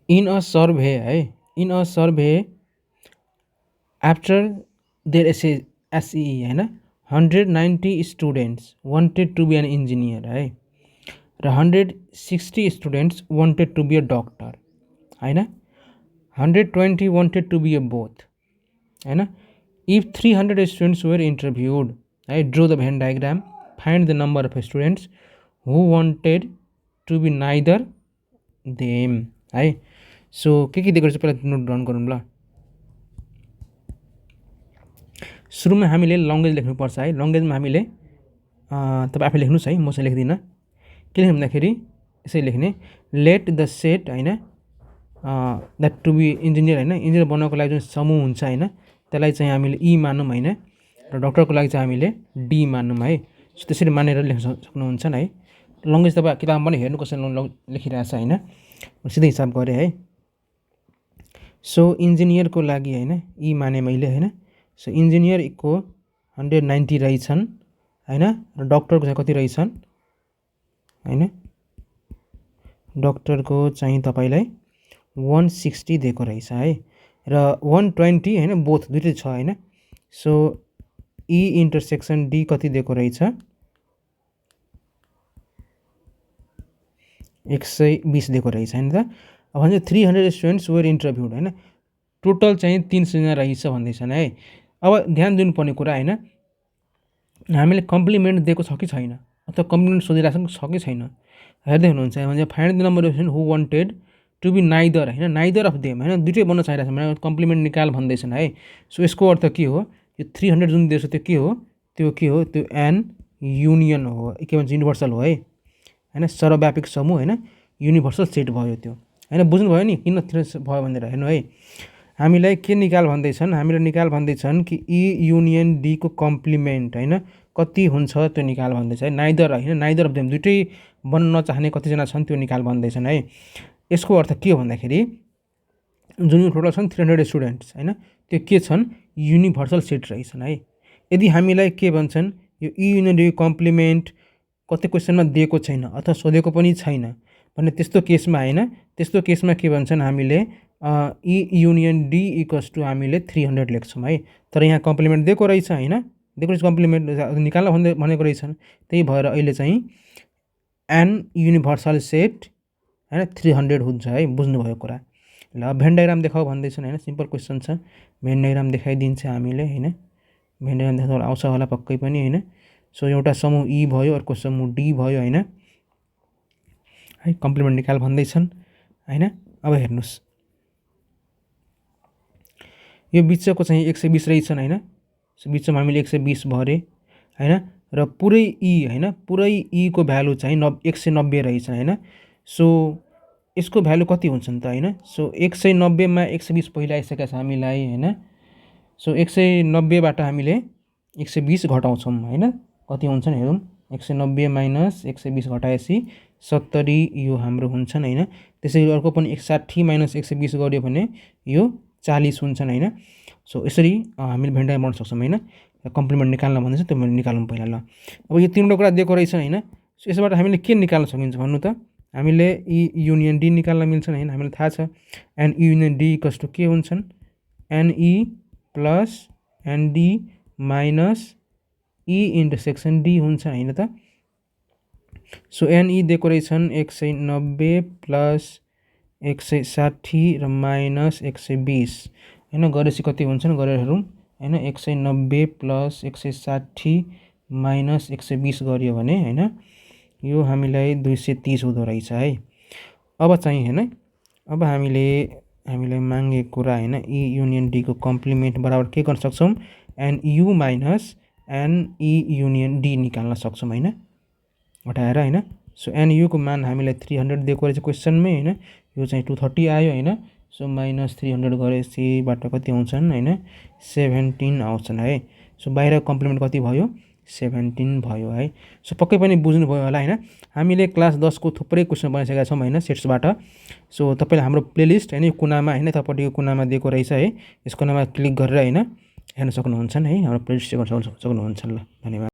In a survey है, in a survey after there एसई होइन 190 students wanted to be an engineer है र 160 students wanted to be a doctor होइन 120 wanted to be a both होइन if 300 students were interviewed है draw the Venn diagram find the number of students who wanted to be neither them है। So के दिएको रहेछ पहिला note down गरौँ ल। सुरुमा हामीले लङ्ग्वेज लेख्नुपर्छ है। लङ्ग्वेजमा हामीले तपाईँ आफै लेख्नुहोस् है, म चाहिँ लेख्दिनँ। के लेख्नु भन्दाखेरि यसरी लेख्ने लेट द सेट होइन द्याट टु बी इन्जिनियर होइन इन्जिनियर बनाउनको लागि जुन समूह हुन्छ होइन त्यसलाई चाहिँ हामीले ई मानौँ होइन र डक्टरको लागि चाहिँ हामीले डी मानौँ है। सो त्यसरी मानेर लेख्न सक्नुहुन्छ है। लङ्ग्वेज तपाईँ किताबमा पनि हेर्नु कसरी लेखिरहेछ होइन, सिधै हिसाब गरेँ है। सो इन्जिनियरको लागि होइन ई माने मैले होइन। सो इन्जिनियर को 190 रहेछन् होइन र डक्टरको चाहिँ कति रहेछन् होइन, डक्टरको चाहिँ तपाईँलाई 160 दिएको रहेछ है र 120 होइन बोथ दुइटै छ होइन। सो ई इन्टरसेक्सन डी कति दिएको रहेछ 120 दिएको रहेछ होइन त। अब भन्छ 300 स्टुडेन्ट्स वेयर इन्टरभ्युड होइन टोटल चाहिँ 300जना रहेछ भन्दैछन् है। अब ध्यान दिनुपर्ने कुरा होइन हामीले कम्प्लिमेन्ट दिएको छ कि छैन अथवा कम्प्लिमेन्ट सोधिरहेको छ कि छैन हेर्दै हुनुहुन्छ भने find the number of who wanted to be neither होइन नाइदर अफ देम होइन दुइटै बन्न चाहिरहेको छ भने कम्प्लिमेन्ट निकाल भन्दैछन् है। सो यसको अर्थ के हो यो 300 जुन दिएको छ त्यो के हो त्यो एन युनियन हो के भन्छ युनिभर्सल हो है होइन सर्वव्यापक समूह होइन युनिभर्सल सेट भयो त्यो होइन। बुझ्नुभयो नि किन भयो भनेर हेर्नु है। हामीलाई के निकाल भन्दैछन् हामीलाई निकाल भन्दैछन् कि ई युनियन डीको कम्प्लिमेन्ट होइन कति हुन्छ त्यो निकाल भन्दैछ है। नाइदर होइन नाइदर अफ देम दुइटै बन्न नचाहने कतिजना छन् त्यो निकाल भन्दैछन् है। यसको अर्थ के हो भन्दाखेरि जुन टोटल छन् 300 स्टुडेन्ट्स होइन त्यो के छन् युनिभर्सल सेट रहेछन् है। यदि हामीलाई के भन्छन् यो ई युनियन डी कम्प्लिमेन्ट कति क्वेसनमा दिएको छैन अथवा सोधेको पनि छैन भने त्यस्तो केसमा होइन त्यस्तो केसमा के भन्छन् हामीले ई युनियन डी इक्वल्स टु हामीले 300 लेख्छौँ है। तर यहाँ कम्प्लिमेन्ट दिएको रहेछ होइन दिएको रहेछ कम्प्लिमेन्ट निकाल्न भनेको रहेछन् त्यही भएर अहिले चाहिँ एन युनिभर्सल सेट होइन 300 हुन्छ है। बुझ्नुभयो कुरा ल। भेन डायग्राम देखाऊ भन्दैछन् होइन सिम्पल क्वेसन छ। भेन डायग्राम देखाइदिन्छ हामीले होइन भेन डायग्राम देखाउँदा आउँछ होला पक्कै पनि होइन। सो एउटा समूह ई भयो अर्को समूह डी भयो होइन है कम्प्लिमेन्ट निकाल भन्दैछन् होइन। अब हेर्नुहोस् यो बिचको चाहिँ 120 रहेछन् होइन। सो बिचमा हामीले 120 भरे होइन र पुरै ई होइन पुरै ई को भ्यालु चाहिँ 190 रहेछ होइन। सो यसको भ्यालु कति हुन्छन् त होइन। सो 190 मा 120 पहिला आइसकेको छ हामीलाई होइन। सो 190बाट हामीले 120 घटाउँछौँ होइन कति हुन्छन् हेरौँ 190 माइनस 120 घटाएपछि 70 यो हाम्रो हुन्छन् होइन। त्यसै अर्को पनि 160 माइनस 120 गर्यो भने यो 40 हुन्छन् होइन। सो यसरी हामीले भेन डायग्राम बनाउन सक्छौँ होइन। कम्प्लिमेन्ट निकाल्न भन्दैछ त्यो मैले निकालौँ पहिला ल। अब यो तीनवटा कुरा दिएको रहेछ होइन। सो यसबाट हामीले के निकाल्न सकिन्छ भन्नु त हामीले ई युनियन डी निकाल्न मिल्छन् होइन हामीलाई थाहा छ N union D equals to के हुन्छन् N E plus N D minus E intersection D हुन्छ होइन त। सो एनई दिएको रहेछन् 190 प्लस 160 र माइनस 120 होइन गरेपछि कति हुन्छन् गरेर हेरौँ होइन 190 प्लस 160 माइनस 120 गरियो भने होइन यो हामीलाई 230 हुँदो रहेछ है। अब चाहिँ होइन अब हामीले मागेको कुरा होइन ई युनियन डीको कम्प्लिमेन्ट बराबर के गर्न सक्छौँ N U minus N E union D निकाल्न सक्छौँ होइन हटाएर होइन। सो एन युको मान हामीलाई 300 दिएको रहेछ क्वेसनमै होइन यो चाहिँ 230 आयो होइन। सो माइनस 300 गरेपछिबाट कति आउँछन् होइन 17 आउँछन् है। सो बाहिर कम्प्लिमेन्ट कति भयो 17 भयो है। सो पक्कै पनि बुझ्नुभयो होला होइन हामीले क्लास 10 को थुप्रै क्वेसन बनाइसकेका छौँ होइन सेट्सबाट। सो तपाईँले हाम्रो प्लेलिस्ट होइन यो कुनामा होइन तपाईँको कुनामा दिएको रहेछ है यस कुनामा क्लिक गरेर होइन हेर्न सक्नुहुन्छ है हाम्रो प्लेलिस्ट चेक गर्न सक्नुहुन्छ ल। धन्यवाद।